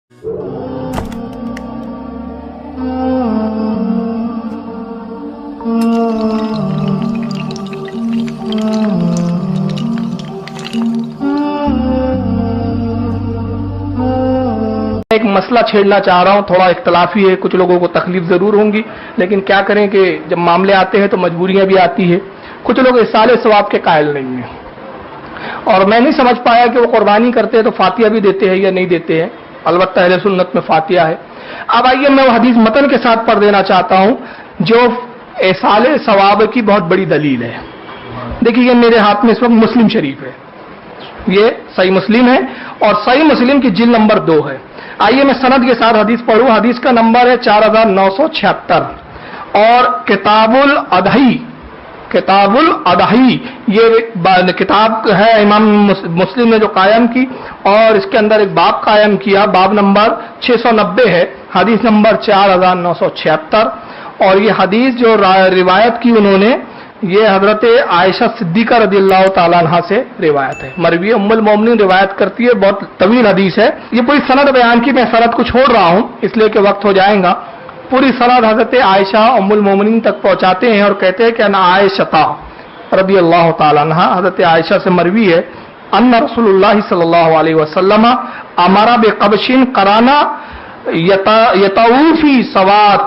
ایک مسئلہ چھیڑنا چاہ رہا ہوں، تھوڑا اختلافی ہے، کچھ لوگوں کو تکلیف ضرور ہوں گی، لیکن کیا کریں کہ جب معاملے آتے ہیں تو مجبوریاں بھی آتی ہے۔ کچھ لوگ اصالِ ثواب کے قائل نہیں ہیں، اور میں نہیں سمجھ پایا کہ وہ قربانی کرتے ہیں تو فاتحہ بھی دیتے ہیں یا نہیں دیتے ہیں۔ البتہ اہل سنت میں فاتحہ ہے۔ اب آئیے میں وہ حدیث متن کے ساتھ پڑھ دینا چاہتا ہوں جو اصالِ ثواب کی بہت بڑی دلیل ہے۔ دیکھیے یہ میرے ہاتھ میں اس وقت مسلم شریف ہے، یہ صحیح مسلم ہے اور صحیح مسلم کی جلد نمبر 2 ہے۔ آئیے میں سند کے ساتھ حدیث پڑھوں۔ حدیث کا نمبر ہے 4976 اور کتاب الاضحی یہ کتاب ہے امام مسلم نے جو قائم کی، اور اس کے اندر ایک باب قائم کیا، باب نمبر 690 ہے، حدیث نمبر 4976، اور یہ حدیث جو روایت کی انہوں نے یہ حضرت عائشہ صدیقہ رضی اللہ تعالیٰ عنہ سے روایت ہے، مروی ام المومنین روایت کرتی ہے، بہت طویل حدیث ہے۔ یہ پوری سند بیان کی، میں سند کو چھوڑ رہا ہوں اس لیے کہ وقت ہو جائے گا۔ پوری سند حضرت عائشہ ام المومنین تک پہنچاتے ہیں اور کہتے ہیں کہ انا عائشہ رضی اللہ تعالیٰ عنہ، حضرت عائشہ سے مروی ہے، ان رسول اللہ صلی اللہ علیہ وسلم امر بقبش قرانا یطوفی سوات۔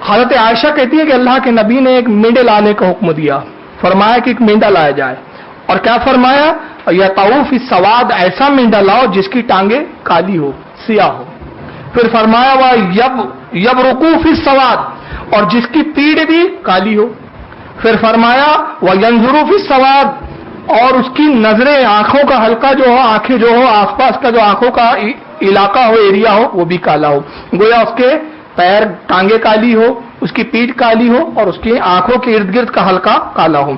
حضرت عائشہ کہتی ہے کہ اللہ کے نبی نے ایک مینڈے لانے کا حکم دیا، فرمایا کہ ایک مینڈا لایا جائے، اور کیا فرمایا؟ یطوفی سواد، ایسا مینڈا لاؤ جس کی ٹانگیں کالی ہو، سیاہ ہو۔ پھر فرمایا وہ یبرقو فی السواد، اور جس کی پیڑ بھی کالی ہو۔ پھر فرمایا وہ ینظرو فی السواد، اور اس کی نظریں، آنکھوں کا حلقہ جو ہو، آنکھیں جو ہو، آس پاس کا جو آنکھوں کا علاقہ ہو، ایریا ہو، وہ بھی کالا ہو، گویا اس کے پیر ٹانگیں کالی ہو، اس کی پیٹھ کالی ہو، اور اس کی آنکھوں کے ارد گرد کا حلقہ کالا ہو۔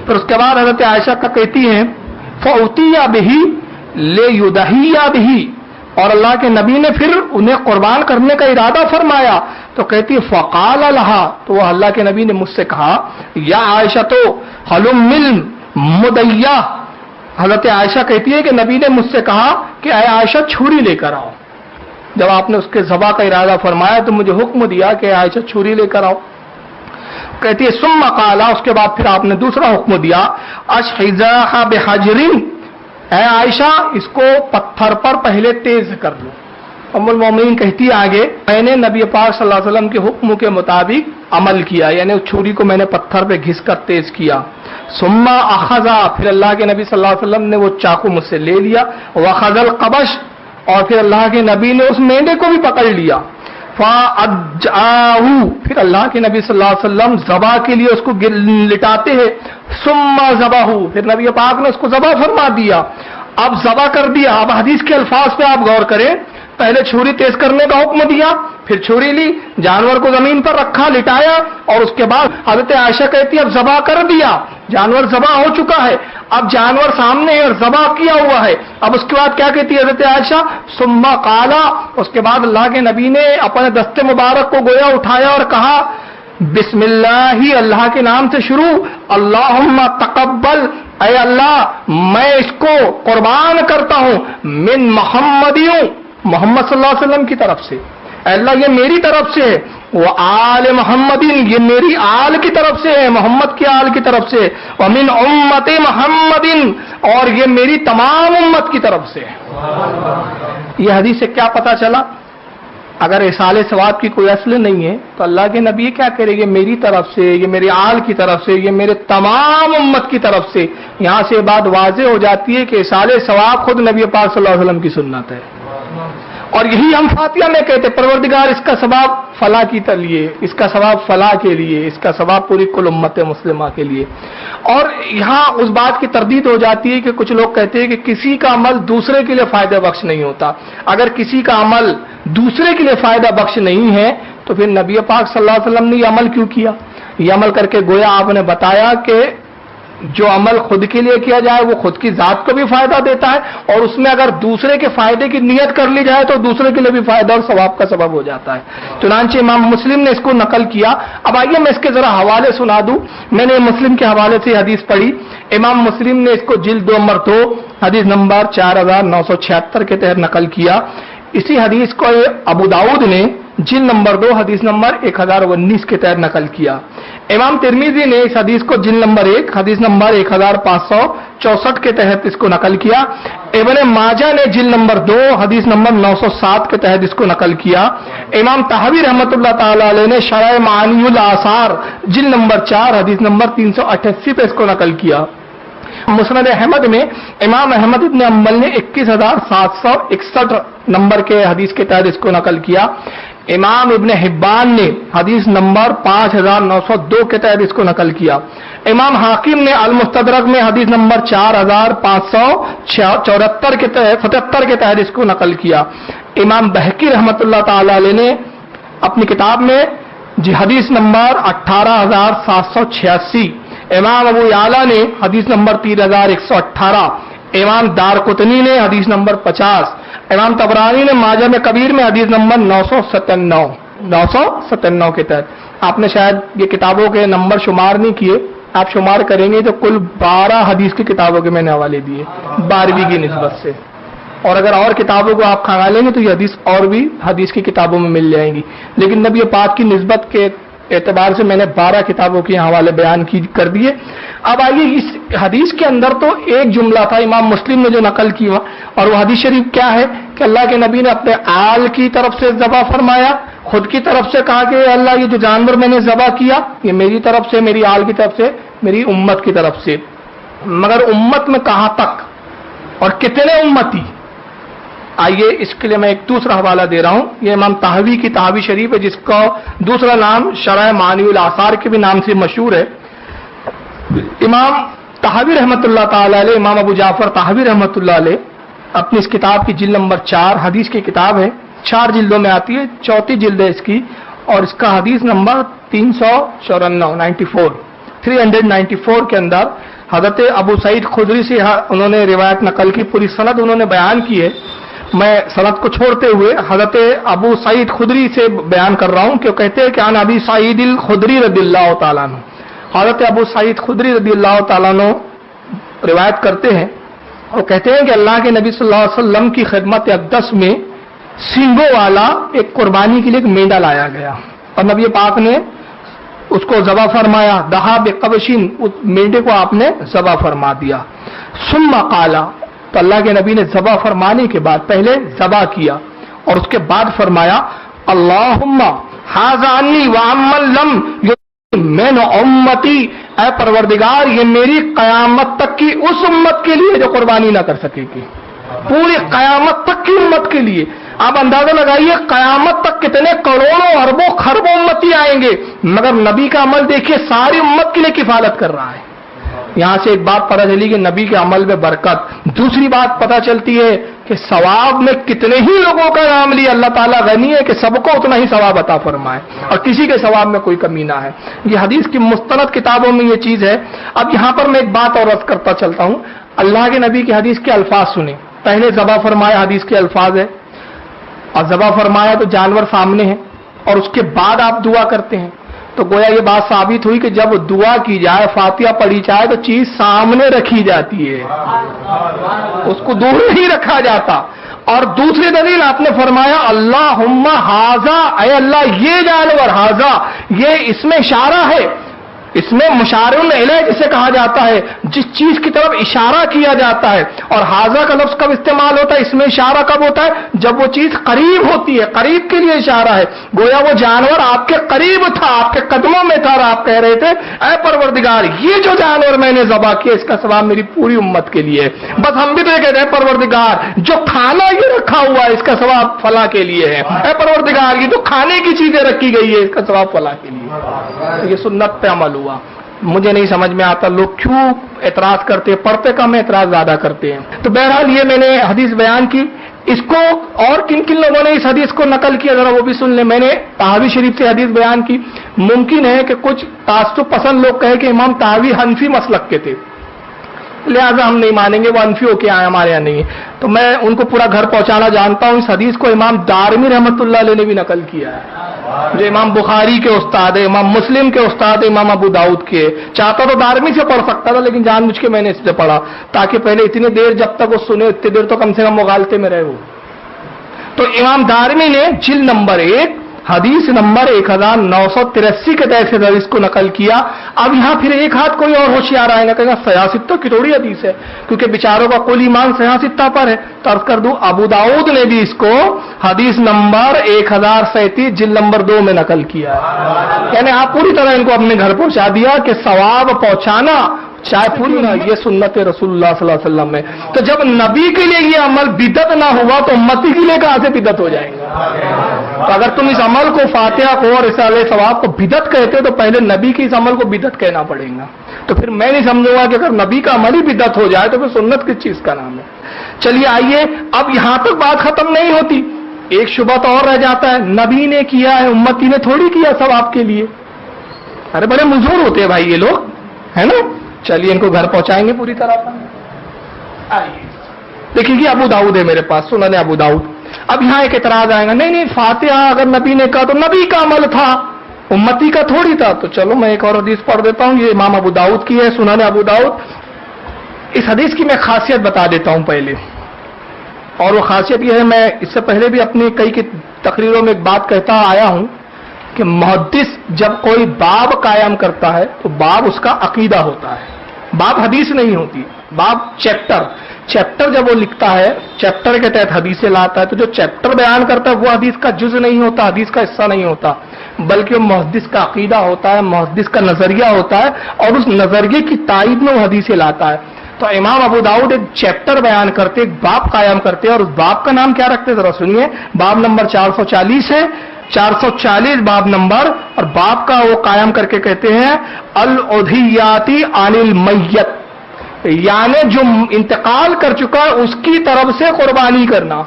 پھر اس کے بعد حضرت عائشہ کا کہتی ہیں فَأُتِيَ بِهِ لِيُضَحِيَ بِهِ، اور اللہ کے نبی نے پھر انہیں قربان کرنے کا ارادہ فرمایا، تو کہتی ہے فَقَالَ لَهَا، تو وہ اللہ کے نبی نے مجھ سے کہا یا عائشہ تو حلم مدیہ، حضرت عائشہ کہتی ہے کہ نبی نے مجھ سے کہا کہ اے عائشہ چھری لے کر آؤ۔ جب آپ نے اس کے ذبح کا ارادہ فرمایا تو مجھے حکم دیا کہ عائشہ چھری لے کر آؤ۔ کہتی ہے ثم قال، اس کے بعد پھر آپ نے دوسرا حکم دیا اشحذاها بحجر، اے عائشہ اس کو پتھر پر پہلے تیز کر لو۔ ام المومنین کہتی ہے آگے میں نے نبی پاک صلی اللہ علیہ وسلم کے حکم کے مطابق عمل کیا، یعنی اس چھری کو میں نے پتھر پہ گھس کر تیز کیا۔ ثم اخذا، پھر اللہ کے نبی صلی اللہ علیہ وسلم نے وہ چاقو مجھ سے لے لیا، واخذ القبش، اور پھر اللہ کے نبی نے اس مینڈے کو بھی پکڑ لیا، فَأَجْعَاهُ، پھر اللہ کے نبی صلی اللہ علیہ وسلم ذبح کے لیے اس کو لٹاتے ہیں، ثُمَّ ذَبَحُ، پھر نبی پاک نے اس کو ذبح فرما دیا۔ اب ذبح کر دیا، اب حدیث کے الفاظ پہ آپ غور کریں، پہلے چھری تیز کرنے کا حکم دیا، پھر چھری لی، جانور کو زمین پر رکھا، لٹایا، اور اس کے بعد حضرت عائشہ کہتی ہے اب ذبح کر دیا، جانور ذبح ہو چکا ہے، اب جانور سامنے ہے اور ذبح کیا ہوا ہے۔ اب اس کے بعد کیا کہتی ہے حضرت عائشہ ثم قال، اس کے بعد اللہ کے نبی نے اپنے دست مبارک کو گویا اٹھایا اور کہا بسم اللہ، اللہ کے نام سے شروع، اللہم تقبل، اے اللہ میں اس کو قربان کرتا ہوں من محمدیوں، محمد صلی اللہ علیہ وسلم کی طرف سے، اے اللہ یہ میری طرف سے ہے، وہ آل محمدین، یہ میری آل کی طرف سے ہے، محمد کی آل کی طرف سے، ومن امت محمدین، اور یہ میری تمام امت کی طرف سے ہے۔ یہ حدیث سے کیا پتا چلا؟ اگر اصالِ ثواب کی کوئی اصل نہیں ہے تو اللہ کے نبی کیا کرے، یہ میری طرف سے، یہ میری آل کی طرف سے، یہ میرے تمام امت کی طرف سے۔ یہاں سے بات واضح ہو جاتی ہے کہ اصالِ ثواب خود نبی پاک صلی اللہ علیہ وسلم کی سنت ہے، اور یہی ہم فاتحہ میں کہتے پروردگار اس کا ثواب فلاح کی لیے، اس کا ثواب فلاح کے لیے، اس کا ثواب پوری کل امت مسلمہ کے لیے۔ اور یہاں اس بات کی تردید ہو جاتی ہے کہ کچھ لوگ کہتے ہیں کہ کسی کا عمل دوسرے کے لیے فائدہ بخش نہیں ہوتا۔ اگر کسی کا عمل دوسرے کے لیے فائدہ بخش نہیں ہے تو پھر نبی پاک صلی اللہ علیہ وسلم نے یہ عمل کیوں کیا؟ یہ عمل کر کے گویا آپ نے بتایا کہ جو عمل خود کے لیے کیا جائے وہ خود کی ذات کو بھی فائدہ دیتا ہے، اور اس میں اگر دوسرے کے فائدے کی نیت کر لی جائے تو دوسرے کے لیے بھی فائدہ اور ثواب کا سبب ہو جاتا ہے۔ چنانچہ امام مسلم نے اس کو نقل کیا۔ اب آئیے میں اس کے ذرا حوالے سنا دوں، میں نے مسلم کے حوالے سے حدیث پڑھی، امام مسلم نے اس کو جلد نمبر 2 حدیث نمبر 4976 کے تحت نقل کیا۔ इसी हदीस को अबू दाऊद ने जिल नंबर 2 हदीस नंबर 1019 के तहत नकल किया। इमाम तिरमिजी ने इस हदीस को जिल नंबर 1 हदीस नंबर 1564 के तहत इसको नकल किया। इब्न माजा ने जिल नंबर 2 हदीस नंबर 907 के तहत इसको नकल किया। इमाम तहावी रहमतुल्लाह ताला अलैह ने शरह मानियुल आसार जिल नंबर 4 हदीस नंबर 388 पे इसको नकल किया। मुस्नद अहमद में इमाम अहमद इब्न अम्बल ने 21,761 नंबर के हदीस के तहत इसको नकल किया। इमाम इब्न हिब्बान ने हदीस नंबर 5,902 के तहत इसको नकल किया। इमाम हाकिम ने अल मुस्तदरक में हदीस नंबर 4,574 के तहत 77 के तहत इसको नकल किया। इमाम बहकी रहमतुल्लाह ताला अलैह ने अपनी किताब में हदीस नंबर 18,786, इमाम अबू याला ने हदीस नंबर 3,118, इमाम दारकुतनी ने हदीस नंबर 50, इमाम तबरानी ने माजा में कबीर में हदीस नंबर 997 के तहत। आपने शायद ये किताबों के नंबर शुमार नहीं किए, आप शुमार करेंगे तो कुल 12 हदीस की किताबों के मैंने हवाले दिए 12वीं की निस्बत से, और अगर और किताबों को आप खंगालेंगे तो ये हदीस और भी हदीस की किताबों में मिल जाएंगी, लेकिन नबी पाक की निस्बत के एतबार से मैंने 12 किताबों के हवाले बयान कर दिए। अब आइए, इस हदीस के अंदर तो एक जुमला था इमाम मुस्लिम ने जो नकल किया, और वो हदीस शरीफ क्या है कि अल्लाह के नबी ने अपने आल की तरफ से ज़बा फरमाया, खुद की तरफ से कहा कि अल्लाह ये जो जानवर मैंने ज़बा किया ये मेरी तरफ से, मेरी आल की तरफ से, मेरी उम्मत की तरफ से। मगर उम्मत में कहां तक और कितने उम्मती, आइए इसके लिए मैं एक दूसरा हवाला दे रहा हूं। ये इमाम तहावी की तहावी शरीफ है, जिसका दूसरा नाम शरह मानियुल आसार के भी नाम से मशहूर है। इमाम तहावी रहमतुल्लाह ताला अलैह, इमाम अबू जाफर तहावी रहमतुल्लाह अलैह अपनी इस किताब की जिल्द नंबर 4 हदीस की किताब है, 4 जिल्दों में आती है, चौथी जिल्द है इसकी, और इसका हदीस नंबर 394 के अंदर हजरत अबू सईद खुदरी से उन्होंने रिवायत नकल की, पूरी सनद उन्होंने बयान की है। मैं सनद को छोड़ते हुए हजरत अबू सईद खुदरी से बयान कर रहा हूं कि कहते हैं कि अन अबी सईद खुदरी रदियल्लाहु ताला अन्हु, हजरत अबू सईद खुदरी रदियल्लाहु ताला अन्हु रिवायत करते हैं और कहते हैं कि अल्लाह के नबी सल्लल्लाहु अलैहि वसल्लम की खिदमत अक़दस में सींगों वाला एक कुर्बानी के लिए एक मेंढा लाया गया और नबी पाक ने उसको ज़बा फरमाया। दहा बेकबशिन, उस मेंढे को आपने ज़बा फरमा दिया। सुम्मा काला, तो अल्लाह के नबी ने ज़बा फरमाने के बाद पहले ज़बा किया और उसके बाद फरमाया अल्लाहुम्मा हाज़ानी व अम्मन लम युमिन उम्मती, ऐ परवरदिगार ये मेरी कयामत तक की उस उम्मत के लिए जो कुर्बानी ना कर सकेगी, पूरी कयामत तक की उम्मत के लिए। आप अंदाजा लगाइए कयामत तक कितने करोड़ों अरबों खरबों उम्मती आएंगे, मगर नबी का अमल देखिए सारी उम्मत के लिए किफालत कर रहा है। यहां से एक बात पता चली कि नबी के अमल में बरकत। दूसरी बात पता चलती है कि सवाब में कितने ही लोगों का नाम लिया, अल्लाह ताला गनी है कि सबको उतना ही सवाब अता फरमाए और किसी के सवाब में कोई कमी ना है। ये हदीस की मुस्तनद किताबों में ये चीज है। अब यहां पर मैं एक बात और अर्ज करता चलता हूं, अल्लाह के नबी की हदीस के अल्फाज सुने। पहले ज़बा फरमाया, हदीस के अल्फाज है, और ज़बा फरमाया तो जानवर सामने है और उसके बाद आप दुआ करते हैं, तो गोया ये बात साबित हुई कि जब दुआ की जाए, फातिहा पढ़ी जाए तो चीज सामने रखी जाती है, उसको दूर नहीं रखा जाता। और दूसरी दलील आपने फरमाया अल्लाहुम्मा हाजा, ऐ अल्लाह ये जानवर, हाजा ये इसमें इशारा है, इसमें मुशारुन इलैह जिसे कहा जाता है, जिस चीज की तरफ इशारा किया जाता है। और हाजा का लफ्ज कब इस्तेमाल होता है, इसमें इशारा कब होता है, जब वो चीज करीब होती है, करीब के लिए इशारा है। गोया वो जानवर आपके करीब था, आपके कदमों में था और आप कह रहे थे ऐ परवरदिगार ये जो जानवर मैंने ज़बा किया इसका सवाब मेरी पूरी उम्मत के लिए है। बस हम भी तो ये कहते हैं परवरदिगार जो खाना ये रखा हुआ है इसका सवाब फला के लिए है, ऐ परवरदिगार ये जो खाने की चीजें रखी गई है इसका सवाब फला के लिए। ये सुन्नत पे अमल हुआ। मुझे नहीं समझ में आता लोग क्यों एतराज करते हैं, पढ़ते कम एतराज ज्यादा करते हैं। तो बहरहाल ये मैंने हदीस बयान की, इसको और किन किन लोगों ने इस हदीस को नकल किया जरा वो भी सुन ले। मैंने तहावी शरीफ से हदीस बयान की। मुमकिन है कि कुछ तासुब पसंद लोग कहे कि इमाम तहावी हनफी मसलक के थे, लिहाजा हम नहीं मानेंगे, वो हनफी होके आए हमारे यहाँ नहीं है। तो मैं उनको पूरा घर पहुंचाना जानता हूं। इस हदीस को इमाम दारमी रहमतुल्लाह अलैह ने भी नकल किया है, जो इमाम बुखारी के उस्ताद है, इमाम मुस्लिम के उस्ताद है, इमाम अबू दाऊद के। चाहता तो दारमी से पढ़ सकता था लेकिन जानबूझ के मैंने इससे पढ़ा ताकि पहले इतनी देर जब तक वो सुने उतनी देर तो कम से कम मुगालते में रहे वो। تو इमाम दारमी ने जिल्द नंबर 1 हदीस नंबर 1983 के तहत से हदीस को नकल किया। अब यहां फिर एक हाथ कोई और होशियार आएगा, कहेगा सयासित्ता की थोड़ी हदीस है, क्योंकि बेचारों का कुल ईमान सयासित्ता पर है। तो अर्ज कर दूं, अबू दाऊद ने भी इसको हदीस नंबर 1037 जिल्द नंबर 2 में नकल किया है। यानी आप पूरी तरह इनको अपने घर पहुंचा दिया कि सवाब पहुंचाना चाहे पूरी ना, ये सुन्नत रसूलुल्लाह सल्लल्लाहु अलैहि वसल्लम में। तो जब नबी के लिए ये अमल बिदत ना हुआ तो उम्मती के लिए कहां से बिदत हो जाएगा? तो अगर तुम इस अमल को, फातिहा को और रिसाले सवाब को बिदत कहते हो तो पहले नबी के इस अमल को बिदत कहना पड़ेगा। तो फिर मैं नहीं समझूंगा कि अगर नबी का अमल ही बिदत हो जाए तो फिर सुन्नत किस चीज का नाम है। चलिए आइए, अब यहां तक बात खत्म नहीं होती, एक शुबह तो और रह जाता है, नबी ने किया है, उम्मती ने थोड़ी किया सवाब के लिए। अरे बड़े मुजूर होते हैं भाई ये लोग, है ना। चलिए इनको घर पहुंचाएंगे पूरी तरह पर। आइए देखिए कि अबू दाऊद है मेरे पास, सुनन अबू दाऊद। अब यहां एक एतराज आएगा, नहीं नहीं फातिहा अगर नबी ने कहा तो नबी का अमल था, उम्मती का थोड़ी था। तो चलो मैं एक और हदीस पढ़ देता हूं, ये इमाम अबू दाऊद की है, सुनन अबू दाऊद। इस हदीस की मैं खासियत बता देता हूं पहले, और वो खासियत ये है, मैं इससे पहले भी अपनी कई की तकरीरों में एक बात कहता आया हूं कि मुहद्दिस जब कोई बाब कायम करता है तो बाब उसका अकीदा होता है, बाब हदीस नहीं होती, बाब चैप्टर जब वो लिखता है, चैप्टर के तहत हदीसें लाता है, तो जो चैप्टर बयान करता है वो हदीस का जुज नहीं होता, हदीस का हिस्सा नहीं होता, बल्कि वो मुहद्दिस का अकीदा होता है, मुहद्दिस का नजरिया होता है, और उस नजरिए की तायीद में वो हदीसें लाता है। तो इमाम अबू दाऊद एक चैप्टर बयान करते, एक बाब कायम करते हैं, और उस बाब का नाम क्या रखते हैं जरा सुनिए। बाब नंबर 440 है, 440 बाब नंबर, और बाब का वो कायम करके कहते हैं अल उधियाती अनिल मय्यत, यानी जो इंतकाल कर चुका है उसकी तरफ से कुर्बानी करना।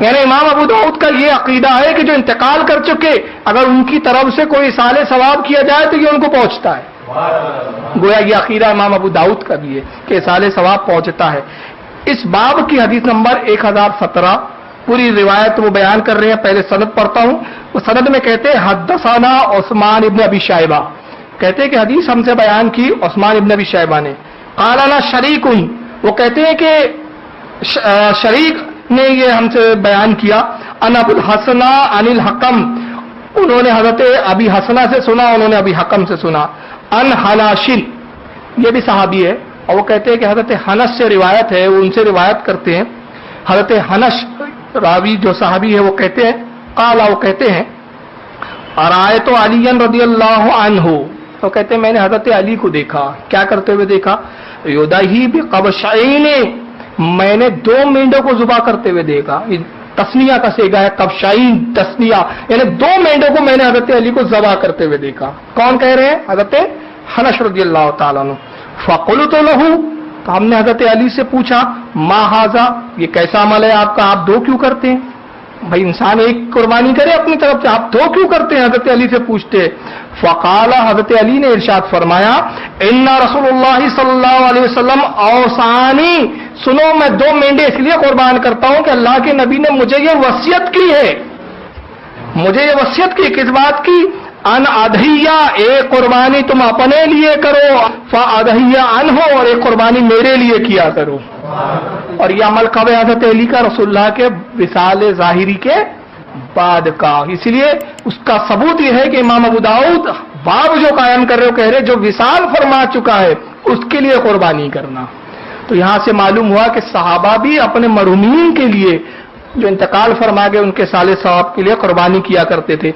यानी इमाम अबू दाऊद का ये अकीदा है कि जो इंतकाल कर चुके, अगर उनकी तरफ से कोई इसाले सवाब किया जाए तो ये उनको पहुंचता है। गोया ये अकीदा इमाम अबू दाऊद का भी है कि इसाले सवाब पहुंचता है। इस बाब की हदीस नंबर 1017, पूरी रिवायत वो बयान कर रहे हैं। पहले सनद पढ़ता हूं। वो सनद में कहते हैं हद्दसाना उस्मान इब्न अबी शैबा, कहते हैं कि हदीस हमसे बयान की उस्मान इब्न अबी शैबा ने। कालाना शरीक, वो कहते हैं कि शरीक ने ये हमसे बयान किया। अन अबुल हसना अनिल हकम, उन्होंने हजरत अबी हसना से सुना, उन्होंने अबी हकम से सुना। अन हनाशिन, ये भी सहाबी है, और वो कहते हैं कि हजरत हनस से रिवायत है, वो उनसे रिवायत करते हैं। हजरत हनस रावी जो सहाबी है वो कहते हैं, काला वो कहते हैं अरायत तो अलीयन रदियल्लाहु अन्हु, तो कहते हैं मैंने हजरत अली को देखा, क्या करते हुए देखा, युदही बिक़बशैन, मैंने 2 मेंढों को जुबा करते हुए देखा। तस्निया का सेगा है, कबशाइन तस्निया, यानी 2 मेंढों को मैंने हजरत अली को जबा करते हुए देखा। कौन कह रहे हैं? हजरत हनस रदियल्लाहु ताला अन्हु। फ़क़ुल्तु लहू, तो हमने हजरत अली से पूछा, मा हाजा, ये कैसा अमल है आपका, आप 2 क्यों करते हैं? भाई इंसान एक कुर्बानी करे अपनी तरफ से, आप 2 क्यों करते हैं? हजरत अली से पूछते। फ़क़ाला, हजरत अली ने इरशाद फरमाया, इन्ना रसूलुल्लाह सल्लल्लाहु अलैहि वसल्लम औसानी, सुनो मैं 2 मेंढे इसलिए कुर्बान करता हूं कि अल्लाह के नबी ने मुझे ये वसीयत की है। मुझे ये वसीयत की, किस बात की? अन अदहिया, एक कुर्बानी तुम अपने लिए करो, फ़अदहिया अनहु, और एक कुर्बानी मेरे लिए किया करो। और यह अमल कब है? हज़रत अली का रसूलुल्लाह के विसाल ज़ाहिरी के बाद का। इसलिए उसका सबूत यह है कि इमाम अबू दाऊद बाब जो कायम कर रहे हो, कह रहे जो विसाल फरमा चुका है उसके लिए कुर्बानी करना। तो यहां से मालूम हुआ कि सहाबा भी अपने मरहूमीन के लिए जो इंतकाल फरमा गए उनके साले सवाब के लिए कुर्बानी किया करते थे।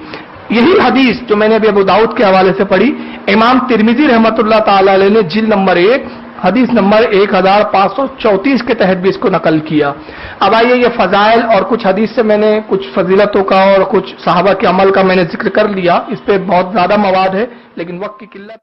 यही हदीस जो मैंने अभी अबू दाऊद के हवाले से पढ़ी, इमाम तिरमिजी रहमतुल्लाह ताला अलैह ने जिल्द नंबर 1 हदीस नंबर 1534 के तहत भी इसको नकल किया। अब आइए ये फजाइल और कुछ हदीस से मैंने कुछ फजीलतों का और कुछ सहाबा के अमल का मैंने जिक्र कर लिया, इस पे बहुत ज्यादा मवाद है लेकिन वक्त की किल्लत